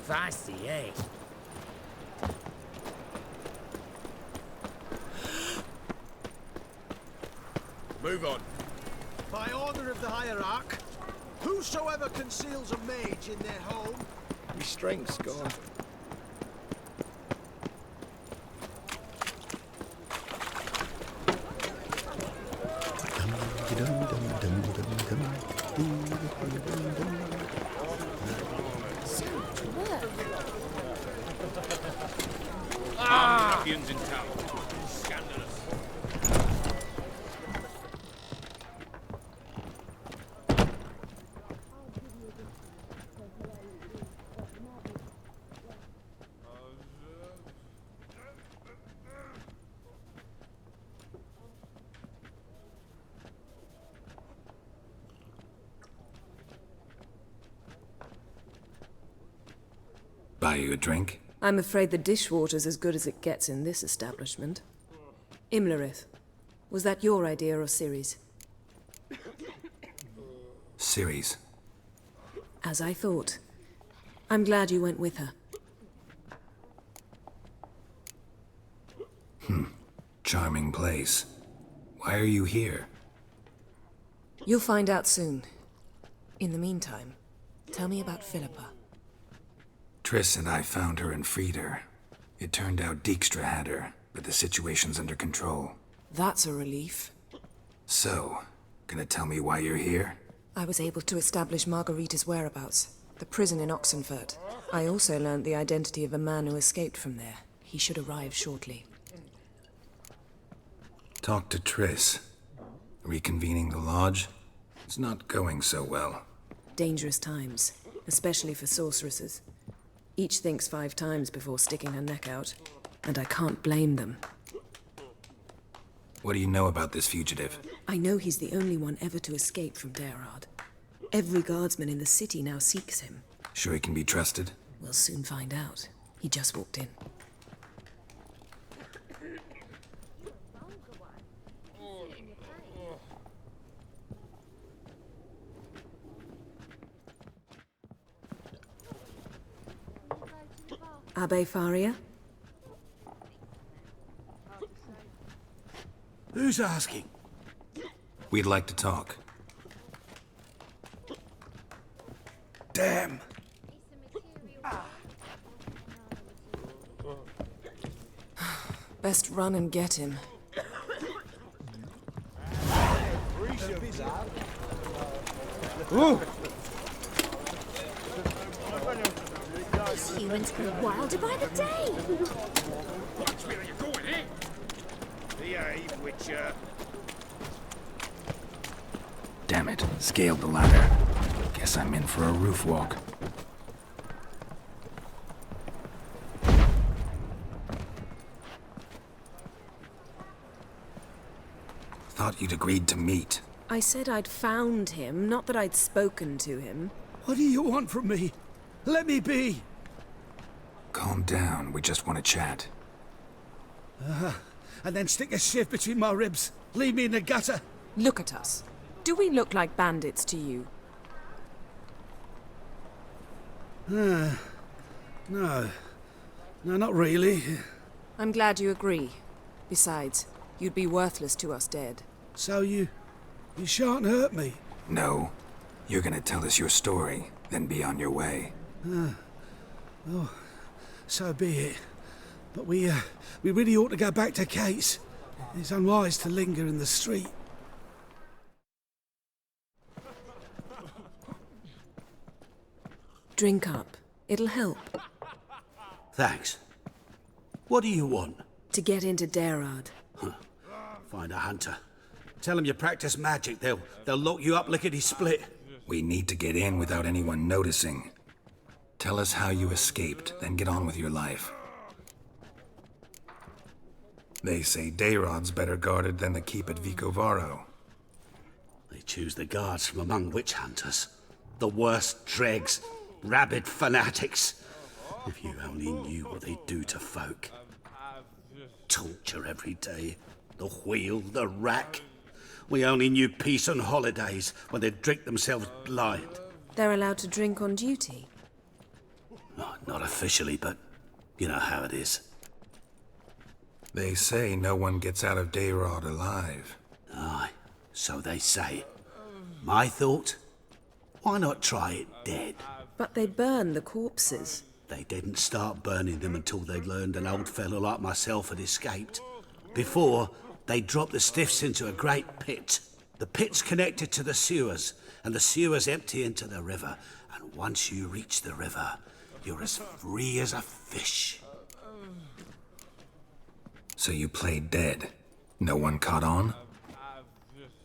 Feisty, eh? Move on. By order of the hierarch, whosoever conceals a mage in their home... My strength's gone. Ruffians in town. Scandalous. Buy you a drink? I'm afraid the dishwater's as good as it gets in this establishment. Imlerith, was that your idea or Ciri's? Ciri's. As I thought. I'm glad you went with her. Charming place. Why are you here? You'll find out soon. In the meantime, tell me about Philippa. Triss and I found her and freed her. It turned out Dijkstra had her, but the situation's under control. That's a relief. So, gonna tell me why you're here? I was able to establish Margarita's whereabouts, the prison in Oxenfurt. I also learned the identity of a man who escaped from there. He should arrive shortly. Talk to Triss. Reconvening the lodge? It's not going so well. Dangerous times, especially for sorceresses. Each thinks 5 times before sticking her neck out, and I can't blame them. What do you know about this fugitive? I know he's the only one ever to escape from Derard. Every guardsman in the city now seeks him. Sure he can be trusted? We'll soon find out. He just walked in. Abbe Faria? Who's asking? We'd like to talk. Damn. Best run and get him. Ooh. Humans grow wilder by the day. Watch where you're going, eh? Behave, Witcher. Damn it, scaled the ladder. Guess I'm in for a roof walk. Thought you'd agreed to meet. I said I'd found him, not that I'd spoken to him. What do you want from me? Let me be. Calm down, we just want to chat. And then stick a shiv between my ribs. Leave me in the gutter. Look at us. Do we look like bandits to you? No. No, not really. I'm glad you agree. Besides, you'd be worthless to us dead. So you shan't hurt me. No. You're gonna tell us your story, then be on your way. Oh, so be it. But we really ought to go back to Kate's. It's unwise to linger in the street. Drink up. It'll help. Thanks. What do you want? To get into Derard. Find a hunter. Tell them you practice magic. They'll lock you up lickety-split. We need to get in without anyone noticing. Tell us how you escaped, then get on with your life. They say Dayrod's better guarded than the keep at Vicovaro. They choose the guards from among witch hunters. The worst dregs, rabid fanatics. If you only knew what they do to folk. Torture every day. The wheel, the rack. We only knew peace and holidays when they'd drink themselves blind. They're allowed to drink on duty. Oh, not officially, but you know how it is. They say no one gets out of Dayrod alive. Aye, so they say. My thought? Why not try it dead? But they burn the corpses. They didn't start burning them until they'd learned an old fellow like myself had escaped. Before, they dropped the stiffs into a great pit. The pit's connected to the sewers, and the sewers empty into the river. And once you reach the river, you're as free as a fish. So you played dead? No one caught on?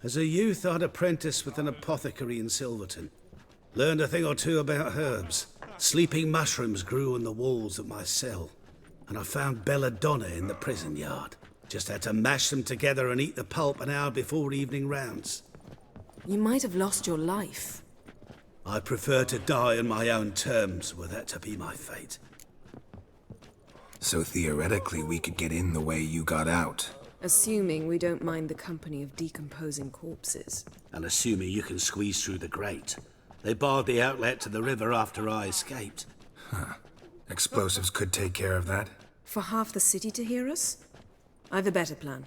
As a youth, I'd apprenticed with an apothecary in Silverton. Learned a thing or two about herbs. Sleeping mushrooms grew on the walls of my cell. And I found belladonna in the prison yard. Just had to mash them together and eat the pulp an hour before evening rounds. You might have lost your life. I prefer to die on my own terms, were that to be my fate. So theoretically we could get in the way you got out. Assuming we don't mind the company of decomposing corpses. And assuming you can squeeze through the grate. They barred the outlet to the river after I escaped. Huh. Explosives could take care of that? For half the city to hear us? I've a better plan.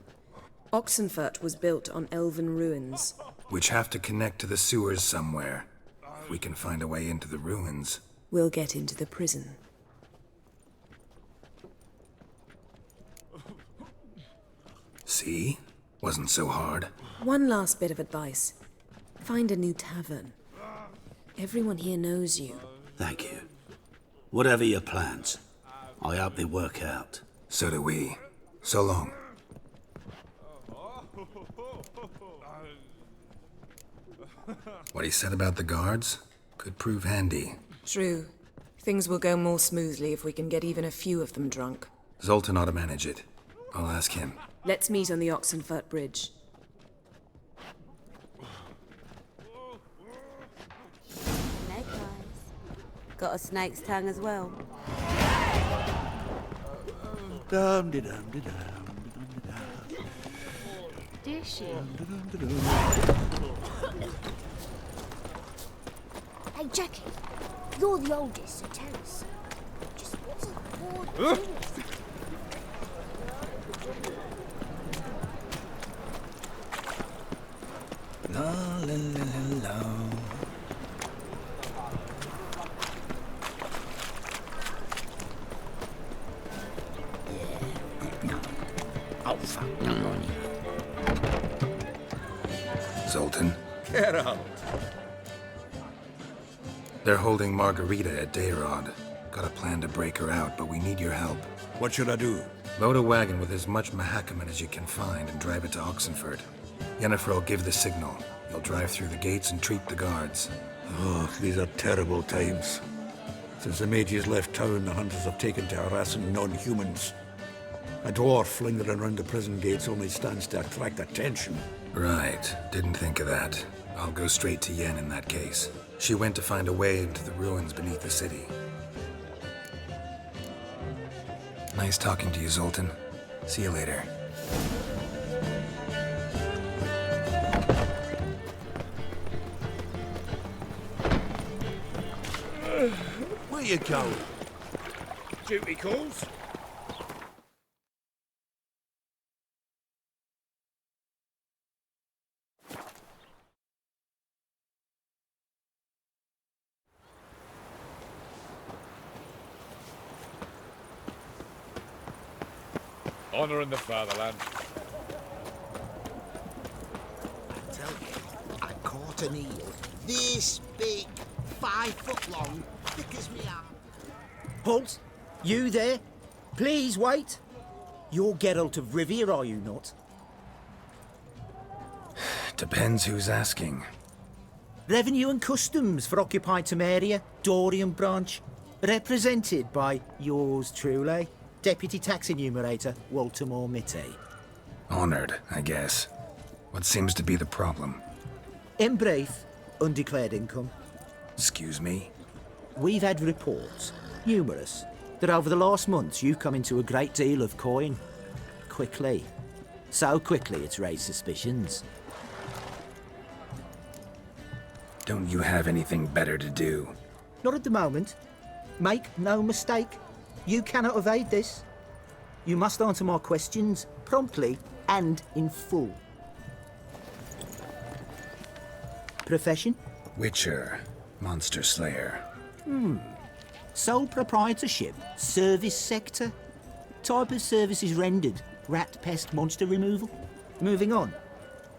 Oxenfurt was built on elven ruins. Which have to connect to the sewers somewhere. If we can find a way into the ruins. We'll get into the prison. See? Wasn't so hard. One last bit of advice. Find a new tavern. Everyone here knows you. Thank you. Whatever your plans, I hope they work out. So do we. So long. What he said about the guards could prove handy. True. Things will go more smoothly if we can get even a few of them drunk. Zoltan ought to manage it. I'll ask him. Let's meet on the Oxenfurt Bridge. Snake eyes. Got a snake's tongue as well. Did she? Hey, Jackie, you're the oldest, so tell us. Just what's a board doing? La la la la la. Oh, fuck, no money. Zoltan, Get out. they're holding Margarita at Dayrod. Got a plan to break her out, but we need your help. What should I do? Load a wagon with as much Mahakaman as you can find and drive it to Oxenfurt. Yennefer will give the signal. You'll drive through the gates and treat the guards. Oh, these are terrible times. Since the mages left town, the hunters have taken to harassing non-humans. A dwarf lingering around the prison gates only stands to attract attention. Right. Didn't think of that. I'll go straight to Yen in that case. She went to find a way into the ruins beneath the city. Nice talking to you, Zoltan. See you later. Where you going? Duty calls. Honouring the fatherland. I tell you, I caught an eel. This big, 5 foot long, thick as me arm. Halt! You there? Please wait. You're Geralt of Rivia, are you not? Depends who's asking. Revenue and Customs for occupied Temeria, Dorian branch. Represented by yours truly, Deputy Tax Enumerator Walter Mitty. Honored, I guess. What seems to be the problem? In brief, undeclared income. Excuse me? We've had reports, numerous, that over the last months you've come into a great deal of coin. Quickly. So quickly it's raised suspicions. Don't you have anything better to do? Not at the moment. Make no mistake, you cannot evade this. You must answer my questions promptly and in full. Profession? Witcher, monster slayer. Sole proprietorship, service sector. Type of services rendered, rat pest monster removal. Moving on.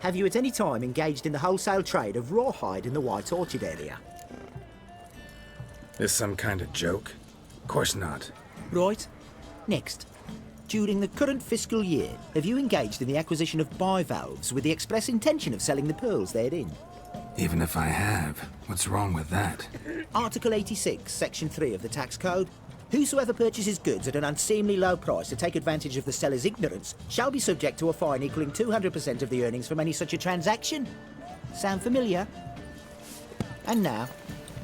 Have you at any time engaged in the wholesale trade of rawhide in the White Orchard area? This some kind of joke? Of course not. Right. Next. During the current fiscal year, have you engaged in the acquisition of bivalves with the express intention of selling the pearls therein? Even if I have, what's wrong with that? Article 86, Section 3 of the Tax Code. Whosoever purchases goods at an unseemly low price to take advantage of the seller's ignorance shall be subject to a fine equaling 200% of the earnings from any such a transaction. Sound familiar? And now,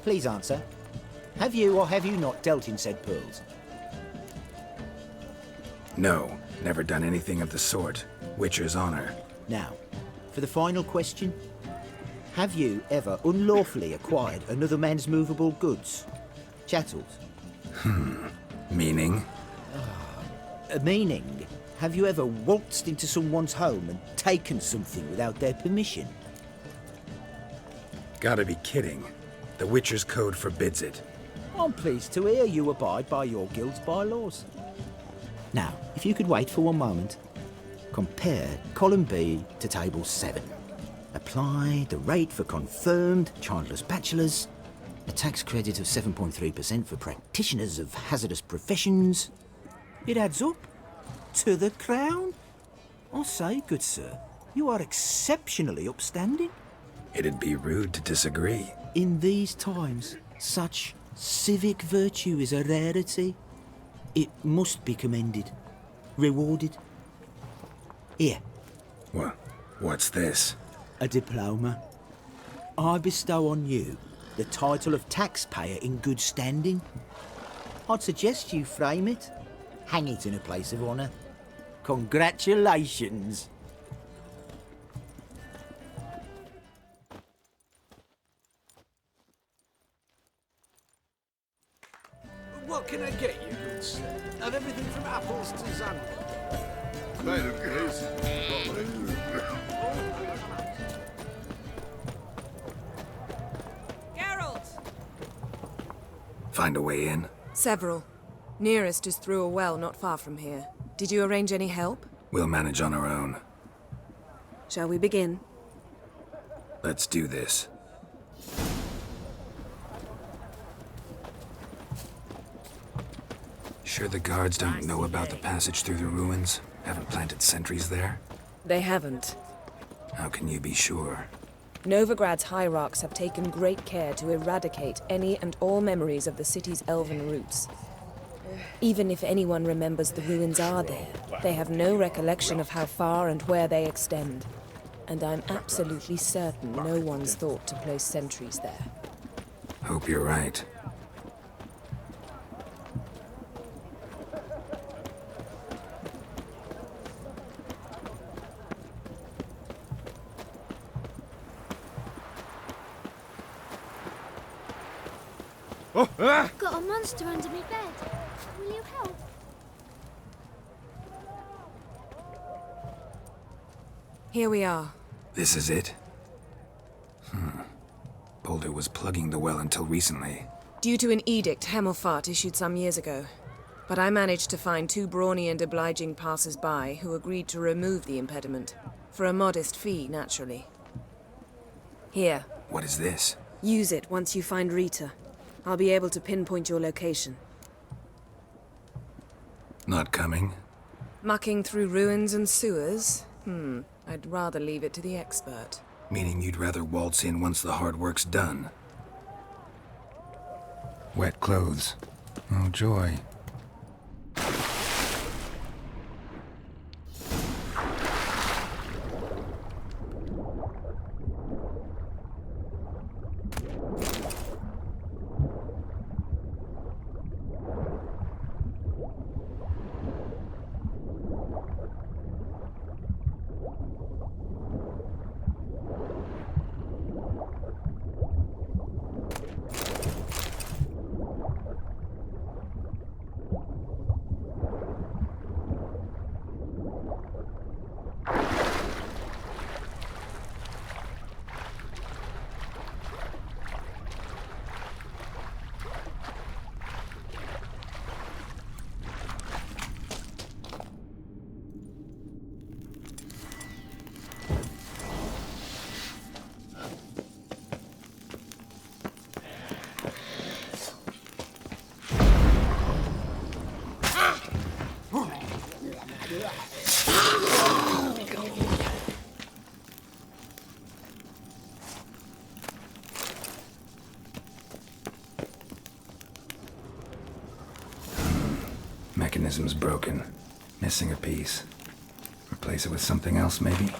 please answer. Have you or have you not dealt in said pearls? No, never done anything of the sort. Witcher's honor. Now, for the final question. Have you ever unlawfully acquired another man's movable goods? Chattels? Meaning? Meaning, have you ever waltzed into someone's home and taken something without their permission? Gotta be kidding. The Witcher's code forbids it. I'm pleased to hear you abide by your guild's bylaws. Now, if you could wait for one moment. Compare column B to table 7. Apply the rate for confirmed childless bachelors, a tax credit of 7.3% for practitioners of hazardous professions. It adds up to the crown. I say, good sir, you are exceptionally upstanding. It'd be rude to disagree. In these times, such civic virtue is a rarity. It must be commended, rewarded. Here. What's this? A diploma. I bestow on you the title of taxpayer in good standing. I'd suggest you frame it, hang it in a place of honour. Congratulations. What can I get you, good sir? Of everything from apples to Xanadu. Made of case. Find a way in? Several. Nearest is through a well not far from here. Did you arrange any help? We'll manage on our own. Shall we begin? Let's do this. Sure the guards don't know about the passage through the ruins? Haven't planted sentries there? They haven't. How can you be sure? Novigrad's hierarchs have taken great care to eradicate any and all memories of the city's elven roots. Even if anyone remembers the ruins are there, they have no recollection of how far and where they extend. And I'm absolutely certain no one's thought to place sentries there. Hope you're right. I've got a monster under my bed. Will you help? Here we are. This is it? Boulder was plugging the well until recently. Due to an edict Hemelfart issued some years ago. But I managed to find 2 brawny and obliging passers-by who agreed to remove the impediment. For a modest fee, naturally. Here. What is this? Use it once you find Rita. I'll be able to pinpoint your location. Not coming? Mucking through ruins and sewers? I'd rather leave it to the expert. Meaning you'd rather waltz in once the hard work's done. Wet clothes. Oh, joy. mechanism's broken. Missing a piece. Replace it with something else, maybe?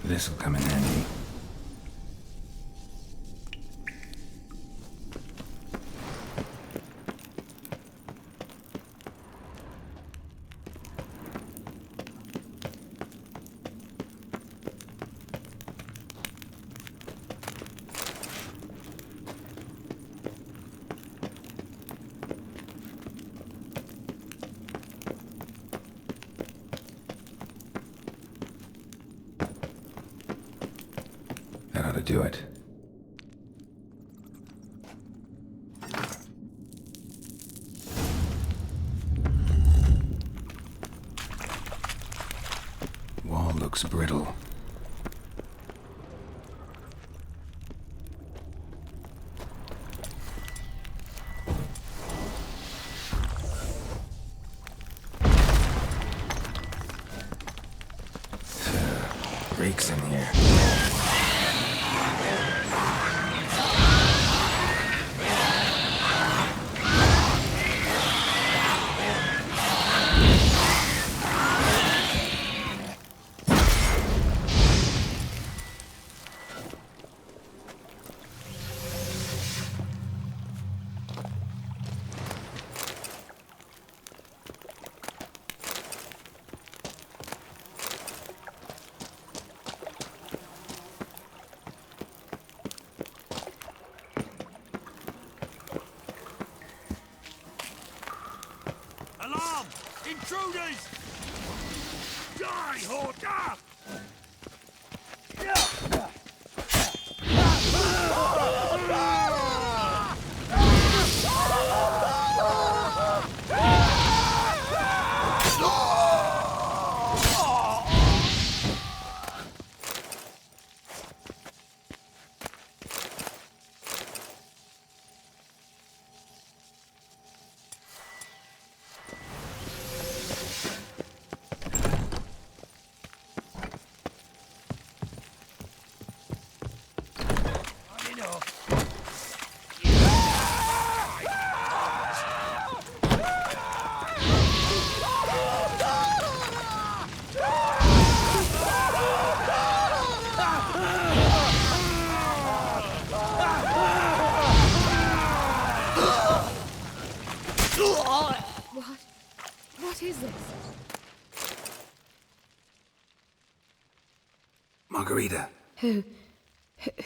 This'll come in handy. That ought to do it. Wall looks brittle. Reeks in here. Alarm! Intruders! Die, Horta! What is this? Margarita.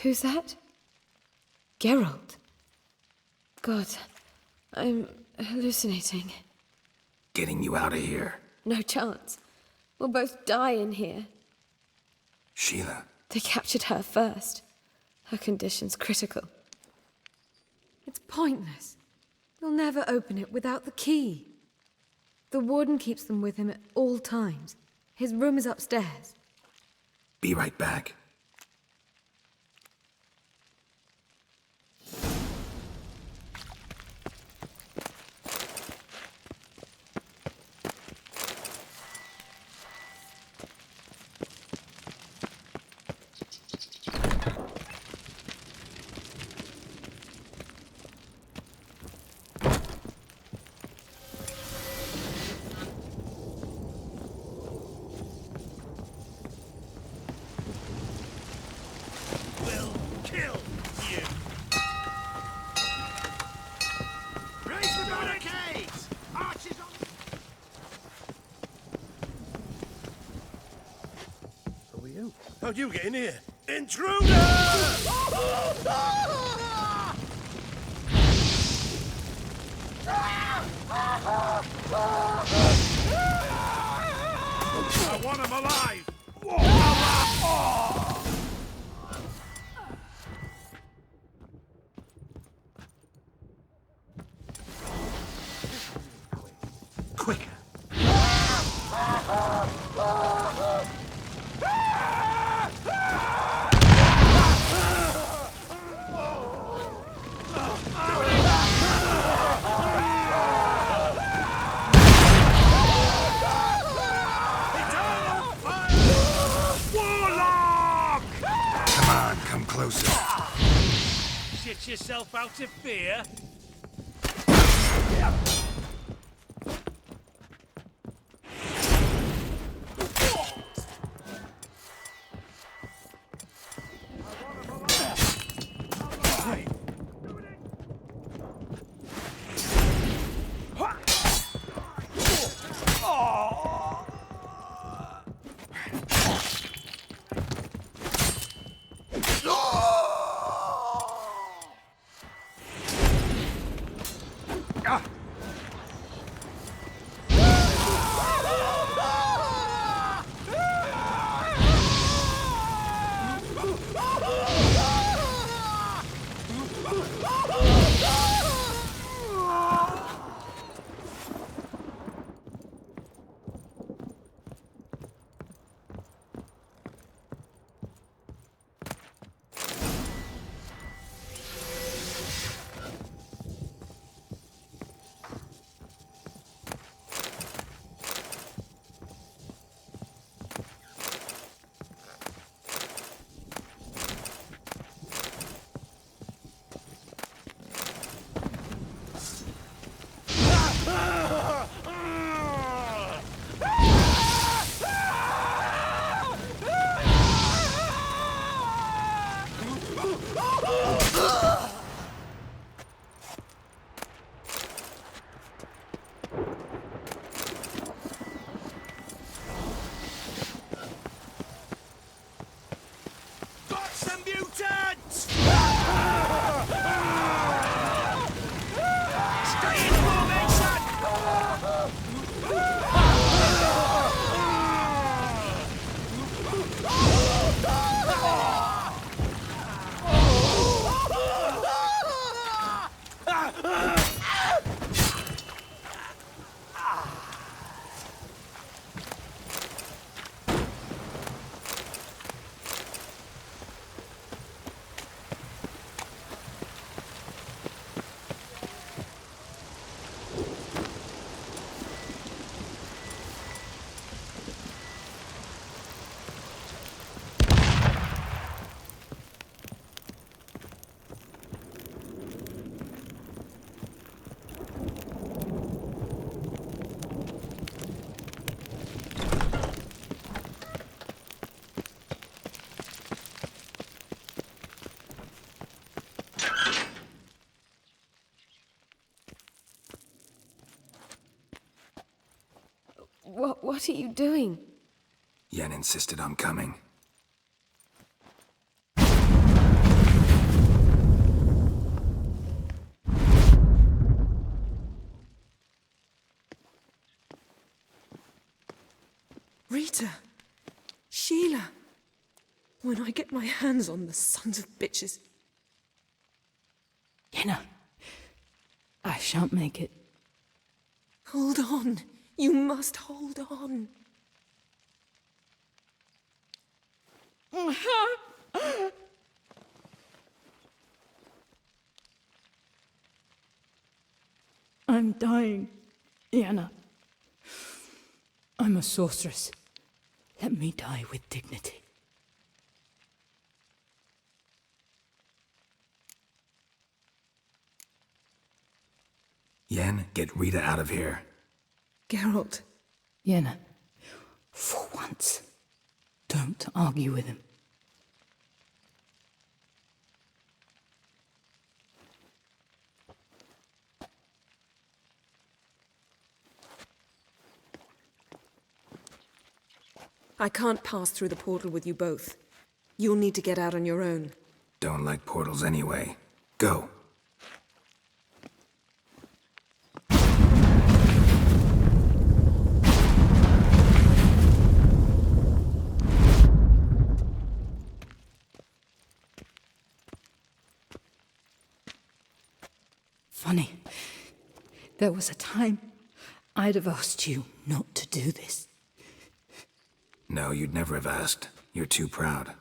Who's that? Geralt. God, I'm hallucinating. Getting you out of here. No chance. We'll both die in here. Sheila. They captured her first. Her condition's critical. It's pointless. We'll never open it without the key. The warden keeps them with him at all times. His room is upstairs. Be right back. How'd you get in here? Intruder! I want him alive! Quicker. Come on, come closer. Shit yourself out of fear? What are you doing? Yen insisted on coming. Rita! Sheila! When I get my hands on the sons of bitches... Yenna, I shan't make it. Hold on. You must hold on. I'm dying, Yenna. I'm a sorceress. Let me die with dignity. Yen, get Rita out of here. Geralt. Yenna, for once, don't argue with him. I can't pass through the portal with you both. You'll need to get out on your own. Don't like portals anyway. Go. Funny. There was a time I'd have asked you not to do this. No, you'd never have asked. You're too proud.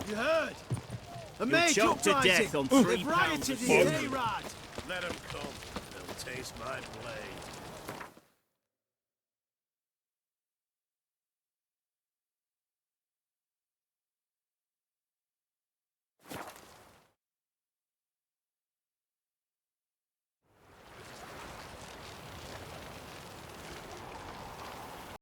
You heard? A You're mage choked to death on 3 pounds of rioted in fun. Dayrad. Let him come. They'll taste my blade.